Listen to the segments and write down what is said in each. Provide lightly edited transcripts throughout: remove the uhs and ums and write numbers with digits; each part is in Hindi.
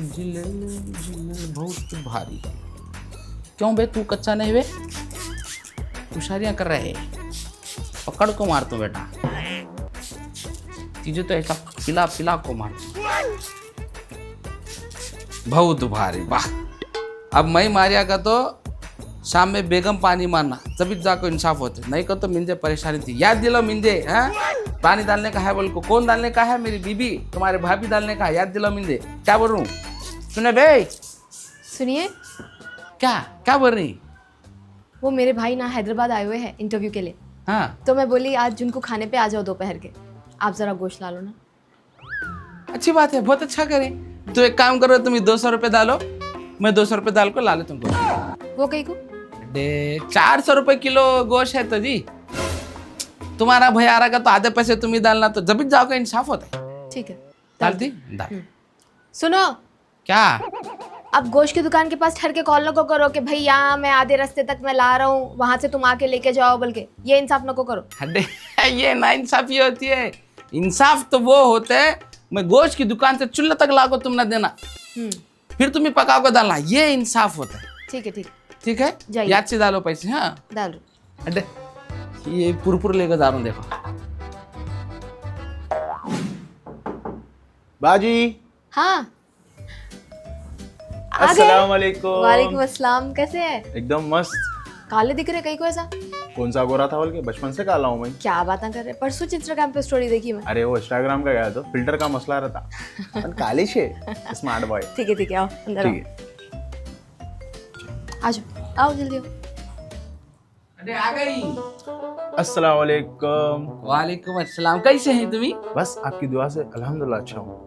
जिलेल बहुत भारी। क्यों बे तू कच्चा नहीं बे? होशियारियां कर रहे है, पकड़ को मार तू बेटा, तुझे तो ऐसा पिला पिला को मार। बहुत भारी वाह। अब मैं मारिया का तो शाम में बेगम पानी मारना, तभी जाको इंसाफ होते, नहीं को तो मिंजे परेशानी थी। याद दिलो मिंजे, हैं पानी डालने का है बोल को, कौन डालने का है? मेरी बीबी, तुम्हारे भाभी डालने का है, याद दिलो मिंजे। क्या बोल रहा हूँ? सुने बे। सुनिए, क्या क्या बोल रही? वो मेरे भाई ना हैदराबाद आए हुए हैं इंटरव्यू के लिए। हाँ तो मैं बोली आज उनको खाने पे आ जाओ दोपहर के, आप जरा गोश्त ला लो ना। अच्छी बात है, बहुत अच्छा करें। तो एक काम करो, तुम 200 रुपये डालो, मैं 200 रुपये डाल को ला ले तुमको। वो कहीं को 400 रुपये किलो गोश्त है तो जी, तुम्हारा भैया आ रहा का तो आधे पैसे तुम ही डालना, तो जब भी जाओगे इंसाफ होता है। ठीक है, डालती डाल। सुनो, क्या? अब गोश्त की दुकान के पास ठहर के कॉल नको करो कि भाई यहाँ मैं आधे रास्ते तक मैं ला रहा हूँ, वहां से तुम आके लेके जाओ, बल्कि ये इंसाफ नको करो। अरे ये ना इंसाफी होती है। इंसाफ तो वो होता है, मैं गोश्त की दुकान से चूल्हे तक ला को तुम ना देना, फिर तुम्हें पका को डालना, ये इंसाफ होता है। ठीक है, ठीक ठीक है, जाइए। याद से डालो पैसे। हाँ डाल लो। अरे ये पुरपुर लेकर जा रहा हूँ, देखो। बाजी, हाँ आ गए। अस्सलाम वालेकुम। वालेकुम अस्सलाम, कैसे है? एकदम मस्त। काले दिख रहे कहीं को ऐसा? कौन सा गोरा था बोल के, बचपन से काला हूँ मैं। क्या बातें कर रहे? परसों इंस्टाग्राम पे स्टोरी देखी मैं। अरे वो इंस्टाग्राम का गया तो फिल्टर का मसला रहता, पर काले छे स्मार्ट बॉय। ठीक है, आओ अंदर आओ। ठीक है, आ जाओ, आओ जल्दी आओ। अरे आ गई। अस्सलाम वालेकुम। वालेकुम अस्सलाम, कैसे हैं तुम्ही? बस आपकी दुआ से अल्हम्दुलिल्लाह अच्छा हूँ।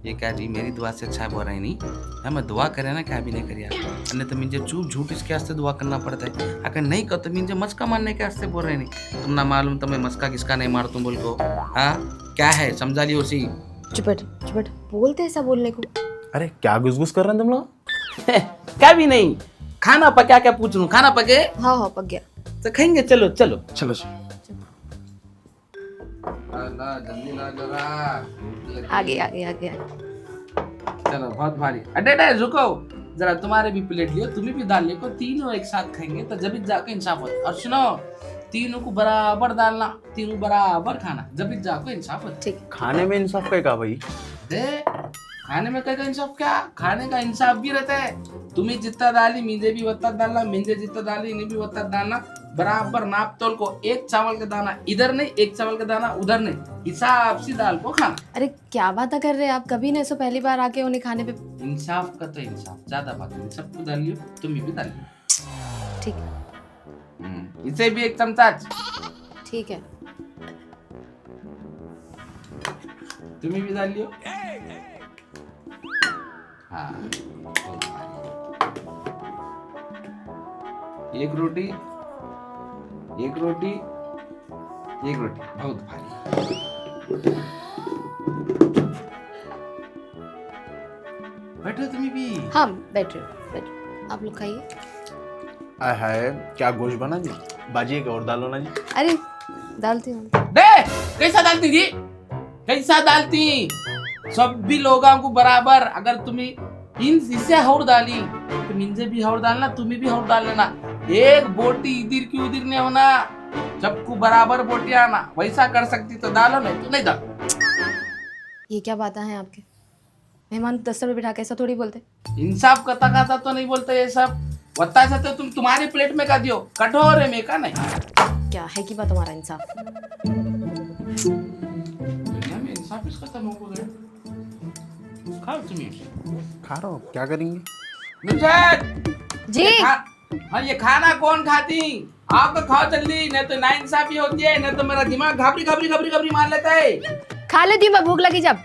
ये क्या जी, मेरी दुआ से अच्छा बोल रही नहीं? मैं दुआ करे ना, क्या भी नहीं करिए, नहीं तो मुझे चूप झूठ इसके वास्ते दुआ करना पड़ता है। अगर नहीं कर तो मुझे मस्का मारने के वास्ते बोल रहे नहीं। तुम ना मालूम तो मैं मस्का किसका नहीं मार तुम बोल को। हाँ क्या है, समझा लियो उसी। चुपट बोलते ऐसा बोलने को। अरे क्या घुस कर रहे हैं तुम लोग? क्या भी नहीं, खाना पका क्या पूछ रहा हूँ? खाना पके? हाँ पक गया। तो खाएंगे, चलो चलो चलो जल्दी ला जरा। आगे चलो बहुत भारी। अरे रुको जरा, तुम्हारे भी प्लेट लियो, तुम्हें भी डाल लियो, तीनों एक साथ खाएंगे तो जब जाके इंसाफ होता। और सुनो, तीनों को बराबर डालना, तीनों बराबर खाना, जब जाको इंसाफ होता। ठीक। खाने में इंसाफ का भाई? खाने में का इंसाफ क्या, खाने का इंसाफ भी रहता है। तुम्हें जितना डाली मुझे भी उतना डालना, मुझे जितना डाली इन्हें भी उतना डालना, बराबर नाप तोल को। एक चावल का दाना इधर नहीं, एक चावल का दाना उधर नहीं, हिसाब से दाल को खाना। अरे क्या बात कर रहे हैं आप? कभी नहीं, सो पहली बार आके उन्हें खाने पे। इंसाफ का तो इंसाफ, ज्यादा बात नहीं, सबको डाल लियो, तुम्हें भी डाल लियो। ठीक, इसे भी एक चमचा, ठीक है। तुम्हें भी डाल लियो। हाँ एक रोटी एक रोटी एक रोटी, बहुत भारी। बैठो तुम्हें भी। हाँ बैठो, आप लोग खाइए। आय हाय, क्या गोश्त बना जी? बाजी एक और डालो ना जी। अरे डालती हूँ। दे कैसा डालती जी, कैसा डालती? सब भी लोगों को बराबर, अगर तुम्हें इससे हौड़ डाली तो मुझे भी हौड़ डालना, तुम्हें भी हौड़ डाल लेना। एक बोटी इधर की उधर नहीं होना, सबको बराबर बोटी आना। वैसा कर सकती तो डालो, नहीं तो नहीं डालो। ये क्या बातें हैं आपके? मेहमान 10 रुपये बिठा के ऐसा थोड़ी बोलते। इंसाफ कता कता तो नहीं बोलते ये सब, बता सकते तुम तुम्हारे प्लेट में का दियो, कठोर है में का नहीं। क्या है की बात हमारा इंसाफ? दुनिया में इंसाफ इसका खत्म हो गया। खाओ तुम्हें। खा रहा हूँ, क्या करेंगे? नुसरत जी हाँ, ये खाना कौन खाती? आप तो खाओ जल्दी, नहीं तो नाइंसाफी होती है, नहीं तो मेरा दिमाग घबरी घबरी घबरी घबरी मार लेता है। खा लेती हूँ मैं, भूख लगी जब।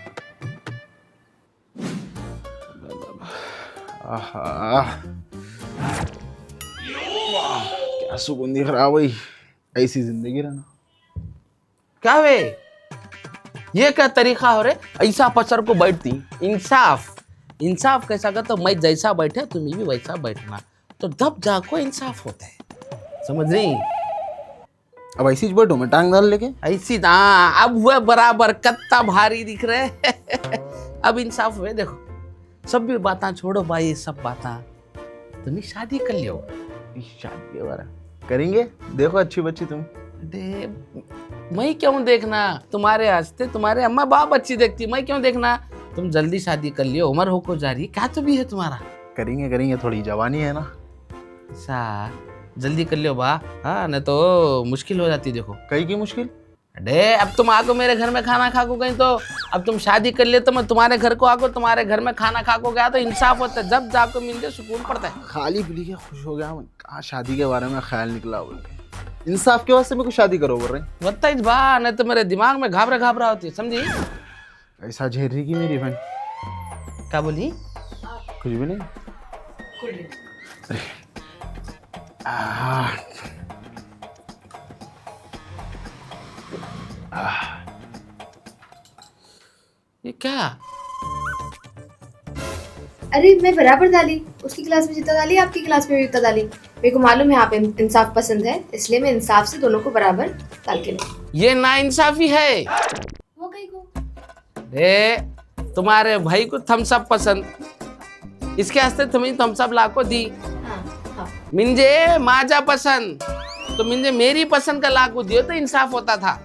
आहा, क्या सुकून दिख रहा भाई, ऐसी जिंदगी रहना। क्या वे, ये क्या तरीका हो रे? ऐसा पसर को बैठती? इंसाफ कैसा का, तो मैं जैसा बैठे तुम्हें भी वैसा बैठना, तो तब जाको इंसाफ होता है, समझ रही? अब ऐसी बैठो, मैं टांग डाल लेके ऐसी हाँ, अब वह बराबर कत्ता भारी दिख रहे अब इंसाफ हुए, देखो सब भी बातें छोड़ो भाई, सब बातें तुम्हें शादी कर लियो। शादी के बारे करेंगे, देखो अच्छी बच्ची तुम। अरे मैं क्यों देखना, तुम्हारे हंसते तुम्हारे अम्मा बाप अच्छी देखती, मैं क्यों देखना। तुम जल्दी शादी कर लियो, उम्र हो को जा रही, क्या तो भी है तुम्हारा। करेंगे करेंगे, थोड़ी जवानी है ना। सा जल्दी कर लियो बा, हाँ नहीं तो मुश्किल हो जाती। देखो कहीं की मुश्किल। अरे अब तुम आगो मेरे घर में खाना खा को गई, तो अब तुम शादी कर लिए तो मैं तुम्हारे घर को आगो, तुम्हारे घर में खाना खा को गया तो इंसाफ होता है। जब जाको मिल जाए सुकून पड़ता है। खाली पी के खुश हो गया मैं, कहा शादी के बारे में ख्याल निकला बोल के। इंसाफ के वास्ते मेरे को शादी करो बोल रहे। बताइए बा, नहीं तो मेरे दिमाग में घाबरा घाबरा होती है, समझी। ऐसा झेल रही की मेरी बहन। क्या बोली? कुछ भी नहीं। अरे आह, ये क्या? अरे मैं बराबर डाली, उसकी क्लास में जितना डाली आपकी क्लास में भी उतना डाली। मेरे को मालूम है आप इंसाफ पसंद है, इसलिए मैं इंसाफ से दोनों को बराबर डाल के लाई। ये नाइंसाफी है। वो कहीं को अरे तुम्हारे भाई को थम्स अप पसंद, इसके वास्ते तुम्हें थम्स अप लाको दी। हाँ हाँ मिंजे माजा पसंद, तो मिंजे मेरी पसंद का लाको दियो तो इंसाफ होता था।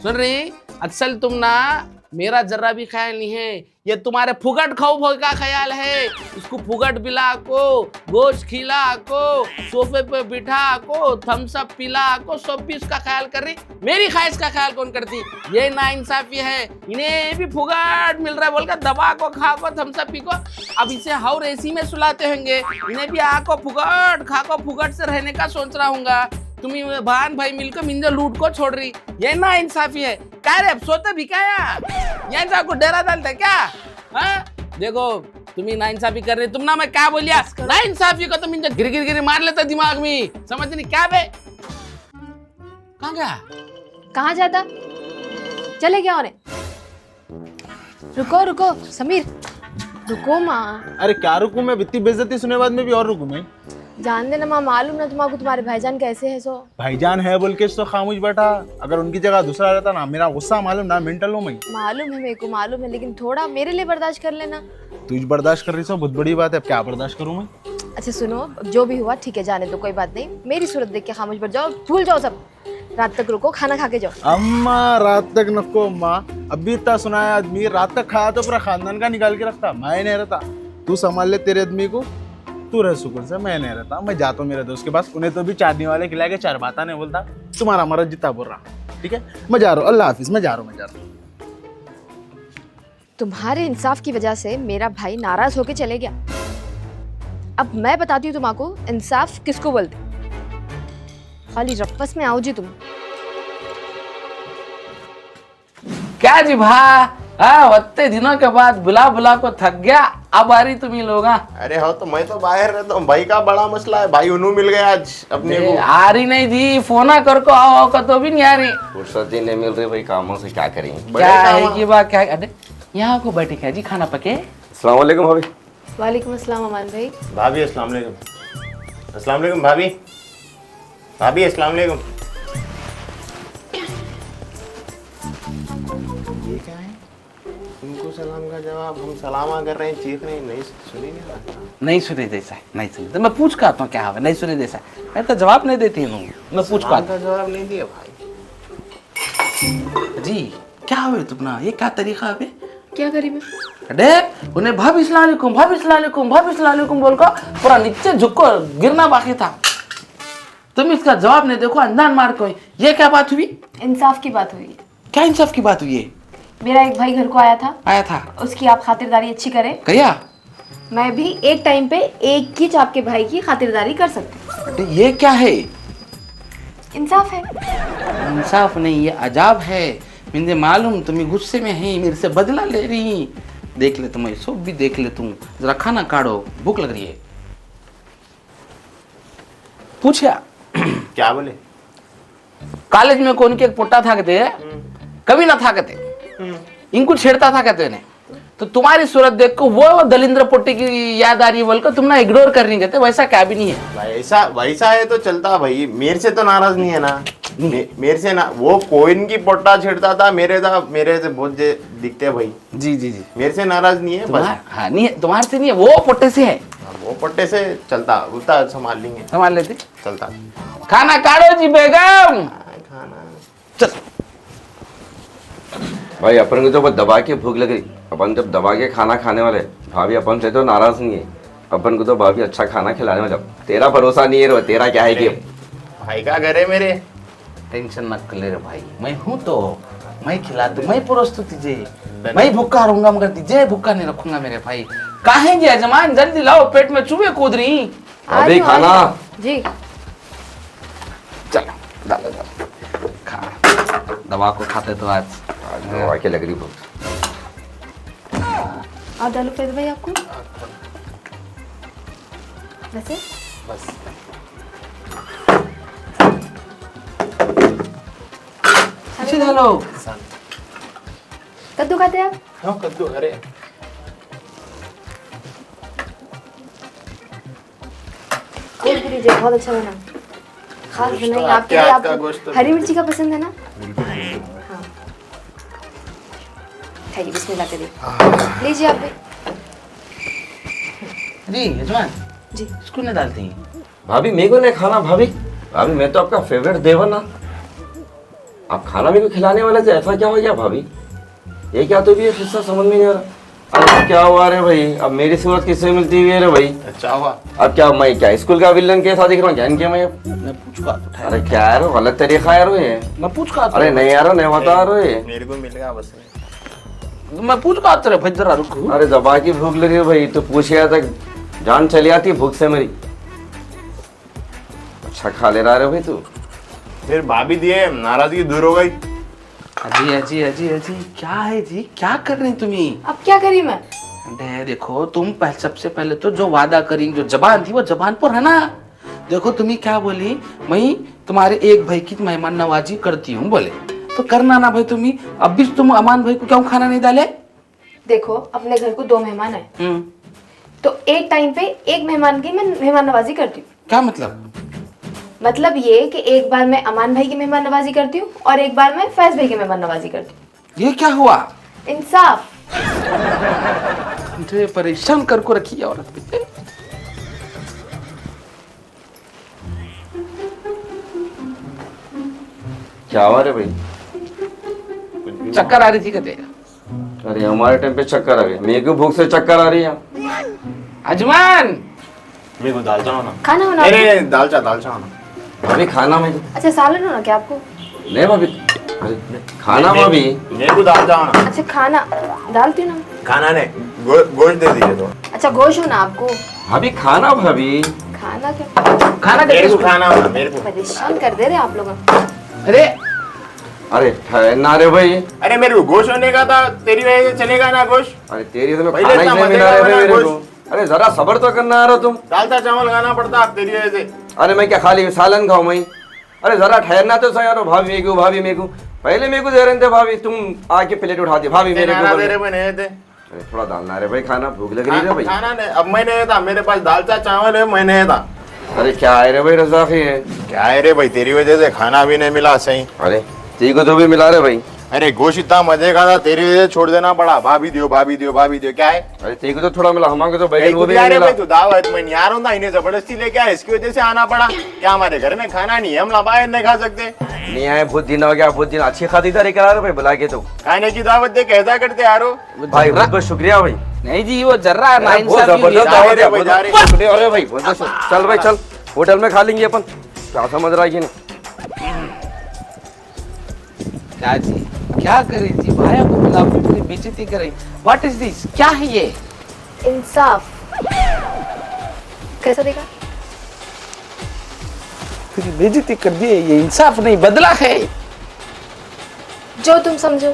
सुन रही, अक्सर तुम ना मेरा जरा भी ख्याल नहीं है, ये तुम्हारे फुगट खाओ भोग का ख्याल है। इसको फुगट पिला को, गोश्त खिला को, सोफे पे बिठा को, थम्स अप पिला को, सब भी उसका ख्याल कर रही, मेरी ख्वाहिश का ख्याल कौन करती। ये नाइंसाफी है। इन्हें भी फुगट मिल रहा है बोलकर दबा को, खा को, थम्स अप पी को। अब इसे हाउर एसी में सुलाते होंगे, इन्हें भी आको फुगट खा को, फुगट से रहने का सोच रहा हूँगा। तुम्ही बहन भाई मिलकर मिंजा लूट को छोड़ रही, ये ना इंसाफी है। क्या रे, अब सोते भी क्या यहाँ जाको डेरा डालता है क्या? हाँ देखो तुम्ही ना इंसाफी कर रही, तुम ना मैं क्या बोलिया ना इंसाफी को तो मिंजा गिर गिर गिर मार लेता दिमाग में, समझ नहीं क्या बे। कहाँ गया? कहाँ जाता, चले गया उन्हें। रुको रुको समीर, रुको माँ। अरे क्या रुकूं मैं, इतनी बेइज्जती सुनने बाद में भी और रुकूं मैं? जान देना माँ, मालूम ना तुम्हारे तुम्हारे भाईजान कैसे है। सो भाईजान है बोल के तो खामोश बैठा, अगर उनकी जगह दूसरा रहता ना, मेरा गुस्सा मालूम ना, मेंटल हूँ मैं। मालूम है, मेरे को मालूम है, लेकिन थोड़ा मेरे लिए बर्दाश्त कर लेना। तुझ बर्दाश्त कर रही सो बहुत बड़ी बात है, अब क्या बर्दाश्त करूं मैं? अच्छा सुनो, जो भी हुआ ठीक है, जाने दो, कोई बात नहीं। मेरी सूरत देख के खामोश बैठ जाओ, भूल जाओ सब। रात तक रुको, खाना खा के जाओ। अम्मा रात तक नको अम्मा, अभी इतना सुनाया आदमी, रात तक खाया तो पूरा खानदान का निकाल के रखता, मैं नहीं रहता। तू संभाल ले तेरे आदमी को, तू रह सुकून से, मैं नहीं रहता। मैं जाता हूँ मेरे दोस्त के पास, उन्हें तो भी चाटनी वाले खिला के चार बातें नहीं बोलता, तुम्हारा मरद जितना बोल रहा। ठीक है, मैं जा रहा हूँ, अल्लाह हाफिज, मैं जा रहा हूँ। तुम्हारे इंसाफ की वजह से मेरा भाई नाराज होके चले गया। अब मैं बताती हूँ तुम्हाको इंसाफ किसको बोलते। खाली रफ्फस में आओ जी तुम। क्या जी भा, उतने दिनों के बाद बुला बुला को थक गया, अब आ रही तुम ही लोग। अरे हो तो मैं तो बाहर रहता हूँ, भाई का बड़ा मसला है, भाई उन्हों मिल गया आज अपने को। आ रही नहीं थी, फोना कर को आओ आओ का तो भी नहीं आ रही। फुर्सत ही नहीं मिल रही भाई, कामों से क्या करेंगे। क्या है कि बात क्या है? अरे यहाँ को बैठी क्या जी, खाना पके। अस्सलाम वालेकुम भाभी। वालेकुम अस्सलाम अमान भाई। भाभी अस्सलाम वालेकुम। अस्सलाम वालेकुम भाभी। भाभी अस्सलाम वालेकुम। ये क्या है? उनको सलाम का जवाब, हम सलामा कर रहे हैं, चीख रहे हैं, नहीं सुनी नहीं रहा। नहीं सुने जैसा है, नहीं सुने तो मैं पूछ का आता हूँ क्या है, नहीं सुने जैसा है, मैं तो जवाब नहीं देती हूँ, मैं पूछ का का जवाब नहीं दिया भाई जी। क्या हुए तुम ना, ये क्या तरीका है? क्या करी मैं? अरे उन्हें भाभी सलाम अलैकुम, भाभी सलाम अलैकुम, भाभी सलाम अलैकुम बोलकर पूरा नीचे झुक कर गिरना बाकी था। तुम इसका जवाब नहीं, देखो अंदान मार को। ये क्या बात हुई? इंसाफ की बात हुई। क्या इंसाफ की बात हुई है? मेरा एक भाई घर को आया था, उसकी आप खातिरदारी अच्छी करें। कहिया मैं भी एक टाइम पे एक ही आपके भाई की खातिरदारी कर सकती हूँ। ये क्या है? इंसाफ है। इंसाफ नहीं, ये अजाब है। मुझे मालूम तुम्हें गुस्से में है, मेरे से बदला ले रही। देख ले तुम्हें, सब भी देख ले, तुम जरा खाना काढ़ो, भूख लग रही है। पूछा क्या बोले? कॉलेज में कौन के एक पुट्टा था कहते, कभी ना था कहते, इनको छेड़ता था कहते ने। तो तुम्हारी सूरत देख को वो दलिंद्र पुट्टी की याद आ रही है बोलकर तुम ना इग्नोर कर रही कहते, वैसा क्या भी नहीं है भाई ऐसा वैसा है तो चलता भाई, मेरे से तो नाराज नहीं है ना। मेरे से ना वो कोइन की पोटा छेड़ता था, मेरे से बहुत दिखते हैं भाई। जी जी जी। मेरे से नाराज नहीं है बस। हाँ नहीं है, तुम्हारे से नहीं है, वो पोटे से है। वो पोटे से चलता उतना संभाल लेंगे, संभाल लेते। चलता। खाना काढ़ो जी बेगम। खाना चल भाई अपन को तो बस दबा के भूख लग रही, अपन जब दबा के खाना खाने वाले, भाभी अपन से तो नाराज नहीं है, अपन को तो भाभी अच्छा खाना खिलाने वाला। तेरा भरोसा नहीं है रो, तेरा क्या है कि भाई का घर है मेरे। टेंशन मत कर ले रे भाई, मैं हूँ तो मैं खिला दूँ, मैं परोस तुझे, मैं भूखा रहूंगा मगर तुझे भूखा नहीं रखूंगा मेरे भाई। काहे जी यजमान, जल्दी लाओ, पेट में चूहे कूद रही। अभी खाना जी। चलो डालो डालो खा, दवा को खाते तो आज दबा के लग रही भूख। और डालो फैज भाई आपको वैसे। बस पीछे डालो। कद्दू खाते हैं आप? हाँ कद्दू अरे गोश्त भी लीजिए, बहुत अच्छा बना, खास गोश्त बनाई तो आपके लिए। आपका गोश्त आपको तो हरी मिर्ची का पसंद है ना? हाँ खाइए, बिस्मिल्लाह करिए, लीजिए आप भी। जी यजमान जी इसको नहीं डालते हैं। भाभी मेरे को नहीं खाना। भाभी भाभी मैं तो आपका फेवरेट देवर ना, आप खाना मेरे को खिलाने वाले थे, ऐसा क्या हो गया भाभी? ये क्या तो भी है किस्सा समझ में नहीं आ रहा। अरे क्या हुआ रे भाई, अब मेरी सूरत किससे मिलती हुई है रे भाई? अच्छा हुआ। अब क्या मैं क्या स्कूल का विलन के साथ दिख रहा हूँ क्या इनके मैं? मैं पूछ का अरे क्या यार गलत तरीका यार ये। मैं पूछ का अरे नहीं यार नहीं बता रहे ये। मेरे को मिल गया बस। मैं पूछ का तेरे भाई जरा रुको। अरे दबा की भूख लगी है भाई, तो पूछे तक जान चली आती भूख से मेरी। अच्छा खा ले रहा है भाई तू। फिर भाभी दिए नाराजगी दूर हो गई। अजी अजी अजी अजी क्या है जी, क्या कर रही तुम्ही? अब क्या करी मैं? देखो तुम सबसे पहले तो जो वादा करी, जो जबान थी वो जबान पर है ना। देखो तुम्ही क्या बोली, मैं तुम्हारे एक भाई की मेहमान नवाजी करती हूँ बोले, तो करना ना भाई तुम्ही। अब भी तुम अमान भाई को क्यों खाना नहीं डाले? देखो अपने घर को 2 मेहमान है, तो एक टाइम पे एक मेहमान की मैं मेहमान नवाजी करती हूँ। क्या मतलब? मतलब ये कि एक बार मैं अमान भाई की मेहमान नवाजी करती हूँ और एक बार मैं फैज भाई की मेहमान नवाजी करती हूँ। ये क्या हुआ? इंसाफ। मुझे परेशान कर को रखी है औरत पे। क्या हुआ रे भाई? चक्कर आ रही थी कहते। अरे हमारे टाइम पे चक्कर आ गए, मेरे को भूख से चक्कर आ रही है। अजमान मेरे को दाल चावल ना। खाना होना। अरे दाल चावल ना। भाभी खाना में अच्छा सालन होना क्या आपको? नहीं भाभी, अरे खाना भाभी। मेरे को दाल चावल ना। अच्छा खाना डालती हूँ ना। खाना नहीं गोश्त दे दीजिए तो। अच्छा गोश्त होना आपको? भाभी खाना भाभी। खाना क्या? खाना मेरे को कैसे? खाना होना मेरे को। परेशान कर दे रहे आप लोग। अरे अरे ठहरना रे भाई। अरे मेरे को गोश्त होने का था, तेरी वजह से चलेगा ना गोश्त। अरे तेरी तो मैं भाई, खाना ही इतना नहीं मिला मजेदार रे मेरे बना को। अरे जरा सब्र तो करना यार तुम। दाल चावल खाना पड़ता अब तेरी वजह से। अरे मैं क्या खाली सालन खाऊं मैं? अरे जरा ठहरना तो सही यार। भाभी मेरे को पहले मेरे को दे रहे थे भाभी, तुम आके प्लेट उठा दी भाभी मेरे को। तेरे में नहीं थे। अरे थोड़ा डालना रे भाई, खाना भूख लग रही है भाई। खाना नहीं अब मैं नहीं था, मेरे पास दाल चावल है, मैं नहीं था। अरे क्या है रे भाई रज़ाक़ी है? क्या है रे भाई, तेरी वजह से खाना भी नहीं मिला सही। अरे ठीक को तो भी मिला रे भाई। अरे गोश्त इतना मजे का था, तेरी वजह से छोड़ देना पड़ा। भाभी दियो क्या है? अरे ठीक तो थोड़ा मिला, हमारे तो बैगन वो भी यार नहीं मिला। भाई तू दावत में नहीं आ रहा था, इन्हें जबरदस्ती लेके आया, इसकी वजह से आना पड़ा। क्या हमारे घर में खाना नहीं है, हम बाहर नहीं खा सकते? नहीं आए बहुत दिन हो गया, बहुत दिन अच्छी खातिरदारी करा रहे भाई बुला के। तो खाने की दावत दे कैसा करते यारो? भाई बहुत बहुत शुक्रिया भाई। नहीं जी वो जर्रा बहुत नाइंसाफी हुई जबरदस्त है। दावत है, भाई, बहुत जा रहे बहुत शुक्रिया। अरे भाई बहुत बहुत चल भाई चल, होटल में खा लेंगे अपन। क्या समझ रहा है कि नहीं? क्या जी क्या करे जी, भाया को बुला के पूरी बेइज्जती करे। व्हाट इज दिस, क्या है ये? इंसाफ। कैसा देखा? पूरी बेइज्जती कर दी है, ये इंसाफ नहीं बदला है। जो तुम समझो।